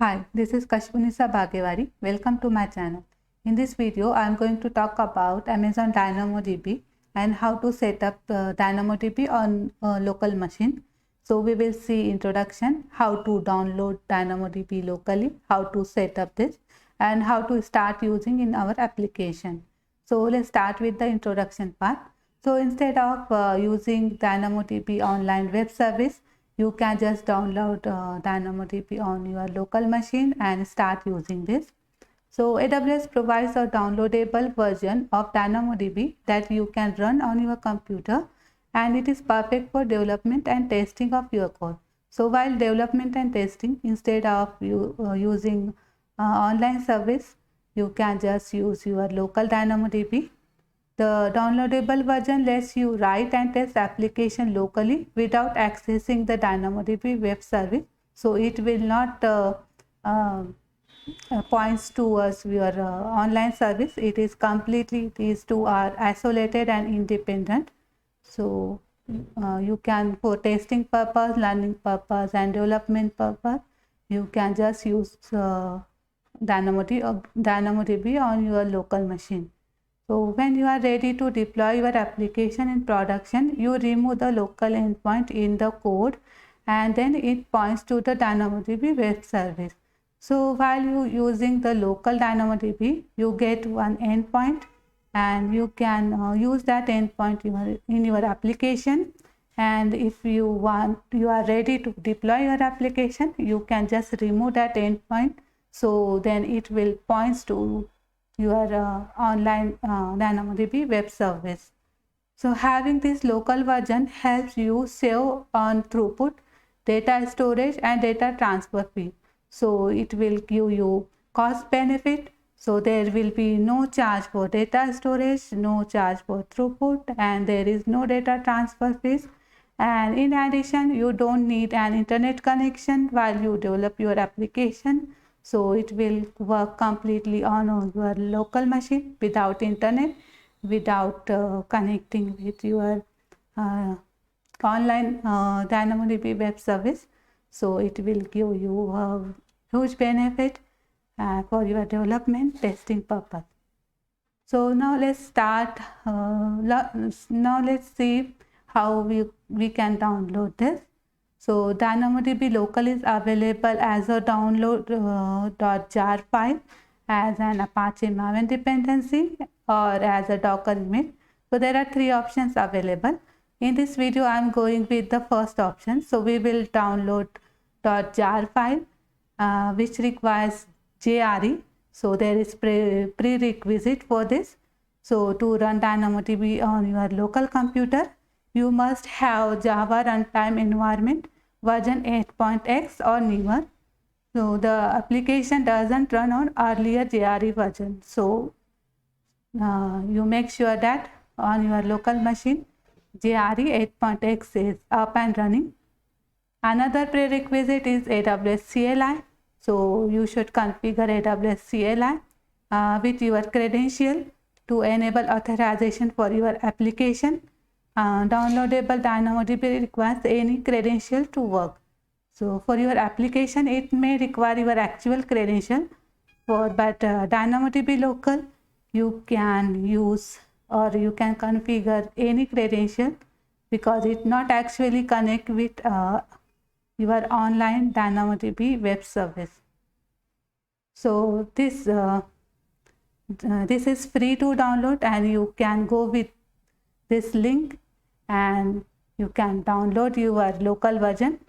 Hi, this is Kashpunisa Bhagewari. Welcome to my channel. In this video, I am going to talk about Amazon DynamoDB and how to set up DynamoDB on a local machine. So we will see introduction, how to download DynamoDB locally, how to set up this, and how to start using in our application. So let's start with the introduction part. So instead of using DynamoDB online web service, you can just download DynamoDB on your local machine and start using this. So AWS provides a downloadable version of DynamoDB that you can run on your computer, and it is perfect for development and testing of your code. So while development and testing, instead of using online service, you can just use your local DynamoDB. The downloadable version lets you write and test application locally without accessing the DynamoDB web service. So it will not points towards your online service. It is completely, these two are isolated and independent. So you can, for testing purpose, learning purpose, and development purpose, you can just use DynamoDB on your local machine. So when you are ready to deploy your application in production, you remove the local endpoint in the code, and then it points to the DynamoDB web service. So while you using the local DynamoDB, you get one endpoint, and you can use that endpoint in your application. And if you are ready to deploy your application, you can just remove that endpoint. So then it will points to your online DynamoDB web service. So having this local version helps you save on throughput, data storage, and data transfer fee. So it will give you cost benefit. So there will be no charge for data storage, no charge for throughput, and there is no data transfer fees. And in addition, you don't need an internet connection while you develop your application. So it will work completely on your local machine without internet, without connecting with your online DynamoDB web service. So it will give you a huge benefit for your development testing purpose. So now let's start. Now let's see how we can download this. So DynamoDB local is available as a download .jar file, as an Apache Maven dependency, or as a Docker image. So there are three options available. In this video, I am going with the first option. So we will download .jar file, which requires JRE. So there is prerequisite for this. So to run DynamoDB on your local computer, you must have Java runtime environment version 8.x or newer. So the application doesn't run on earlier JRE version. So you make sure that on your local machine JRE 8.x is up and running. Another prerequisite is AWS CLI. So you should configure AWS CLI with your credential to enable authorization for your application. Downloadable DynamoDB requires any credential to work. So for your application, it may require your actual credential. But DynamoDB local, you can use or you can configure any credential, because it not actually connect with your online DynamoDB web service. So this is free to download, and you can go with this link and you can download your local version.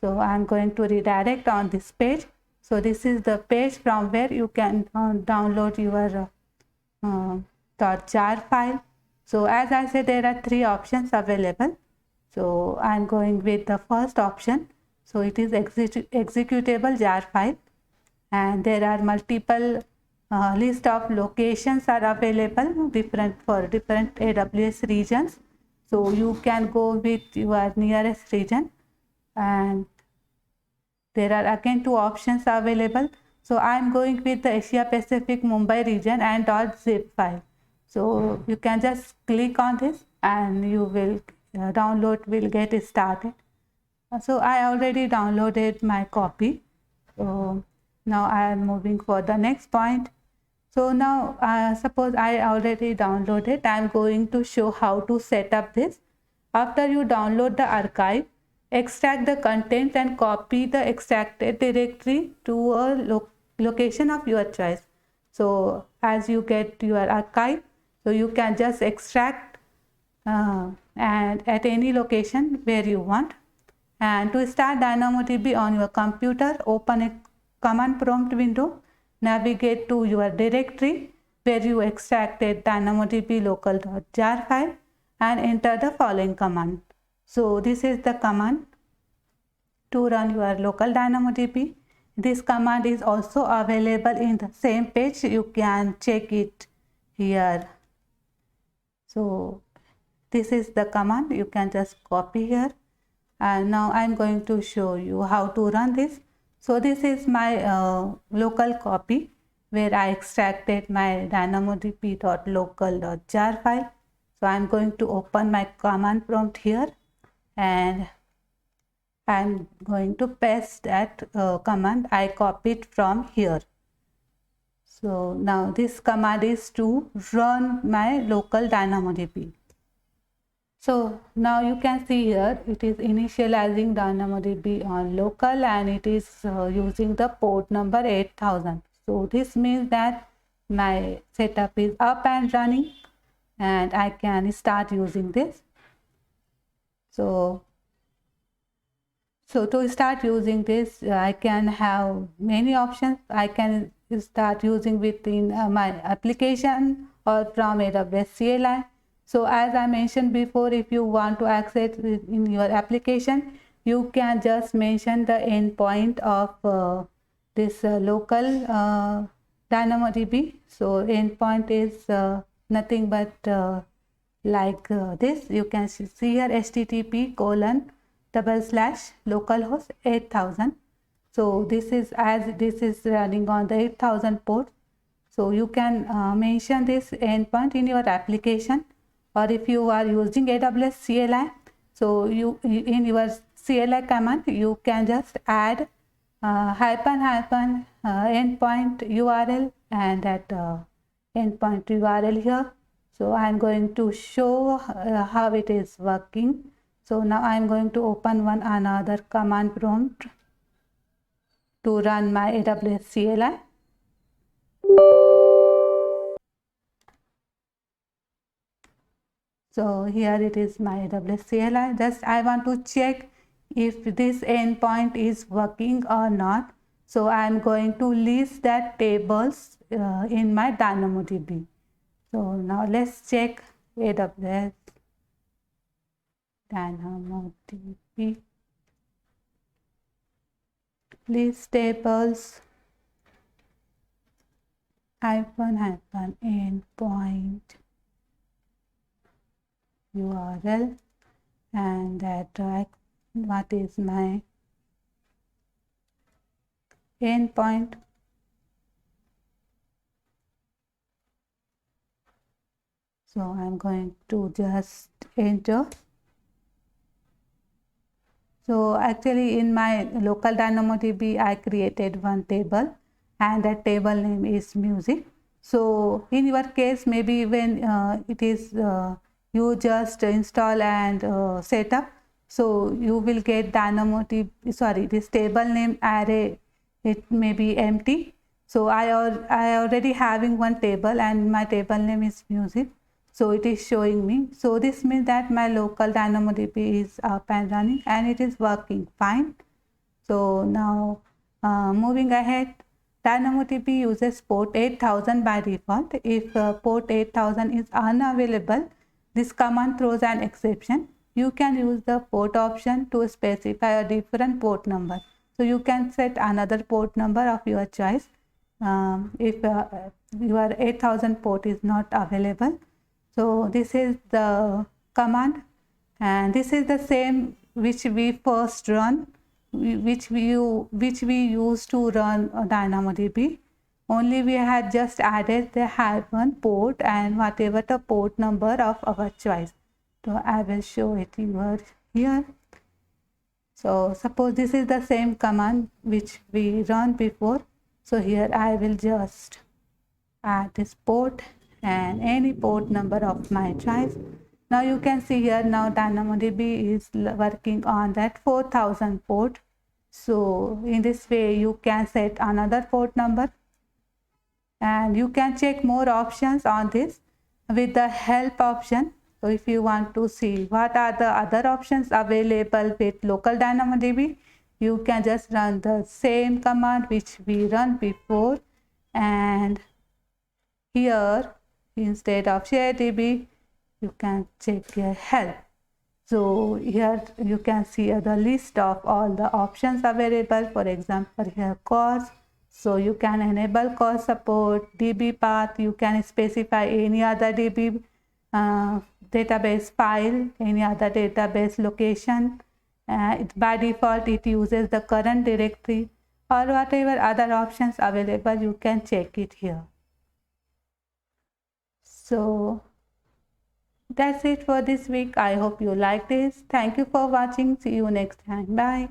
So I am going to redirect on this page. So this is the page from where you can download your .jar file. So as I said, there are three options available. So I am going with the first option. So it is executable jar file, and there are multiple list of locations are available for different AWS regions. So you can go with your nearest region, and there are again two options available. So I am going with the Asia Pacific Mumbai region and .zip file. So you can just click on this and you will download will get started. So I already downloaded my copy. So Now I am moving for the next point. So now suppose I already downloaded. I am going to show how to set up this. After you download the archive, extract the contents and copy the extracted directory to a location of your choice. So as you get your archive, so you can just extract and at any location where you want. And to start DynamoDB on your computer, open a command prompt window, navigate to your directory where you extracted DynamoDB local.jar file and enter the following command. So this is the command to run your local DynamoDB. This command is also available in the same page. You can check it here. So this is the command. You can just copy here. And now I'm going to show you how to run this. So this is my local copy where I extracted my dynamodb.local.jar file. So I'm going to open my command prompt here and I'm going to paste that command I copied from here. So now this command is to run my local DynamoDB. So now you can see here it is initializing DynamoDB on local and it is using the port number 8000. So this means that my setup is up and running and I can start using this. So to start using this, I can have many options. I can start using within my application or from AWS CLI. So as I mentioned before, if you want to access it in your application, you can just mention the endpoint of this local DynamoDB. So endpoint is nothing but like this. You can see here http://localhost 8000. So this is running on the 8000 port. So you can mention this endpoint in your application. Or if you are using AWS CLI, so you in your CLI command you can just add endpoint URL and that endpoint URL here. So I am going to show how it is working. So now I am going to open another command prompt to run my AWS CLI. So here it is my AWS CLI. Just I want to check if this endpoint is working or not. So I am going to list that tables in my DynamoDB. So now let's check AWS DynamoDB list tables -endpoint URL and that what is my endpoint. So I'm going to just enter. So actually in my local DynamoDB I created one table and that table name is music. So in your case maybe when it is you just install and set up, so you will get DynamoDB, this table name array, it may be empty. So I already having one table and my table name is music, so it is showing me. So this means that my local DynamoDB is up and running and it is working fine. So now moving ahead, DynamoDB uses port 8000 by default. If port 8000 is unavailable, this command throws an exception. You can use the port option to specify a different port number. So you can set another port number of your choice if your 8000 port is not available. So this is the command and this is the same which we first run, which we used to run DynamoDB. Only we had just added the -, port and whatever the port number of our choice. So I will show it here. So suppose this is the same command which we run before. So here I will just add this port and any port number of my choice. Now you can see here, now DynamoDB is working on that 4000 port. So in this way you can set another port number, and you can check more options on this with the help option. So if you want to see what are the other options available with local DynamoDB, you can just run the same command which we run before, and here instead of ShareDB you can check your help. So here you can see the list of all the options available. For example, here CORS. So you can enable CORS support, DB path. You can specify any other DB database file, any other database location. By default, it uses the current directory, or whatever other options available. You can check it here. So that's it for this week. I hope you like this. Thank you for watching. See you next time. Bye.